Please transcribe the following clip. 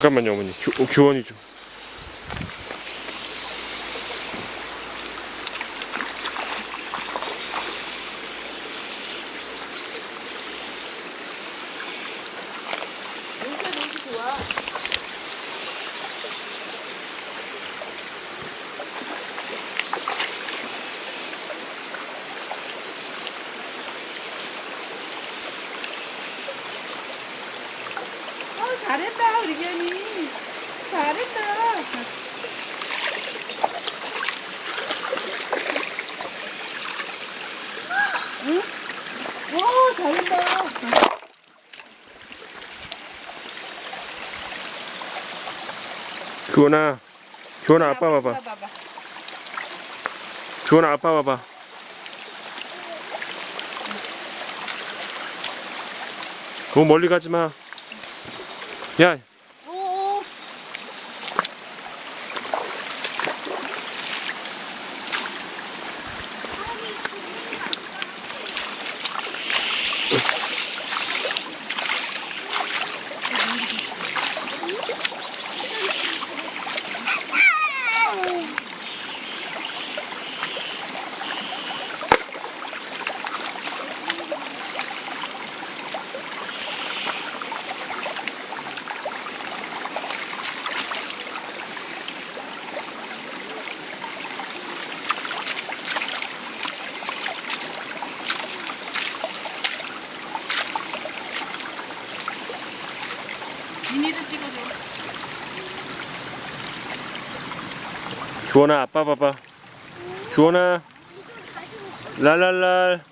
잠깐만요 어머니. 교원이죠. 여기가 너무 좋아. 잘했다 우리 견이. 잘했다. 응? 와 잘한다. 교원아, 교원아 아빠 봐봐. 봐봐. 교원아 아빠 봐봐. 너무 멀리 가지 마. 야, 오. 미니도 찍어줘. 교원아 아빠 봐봐. 교원아, 랄랄랄.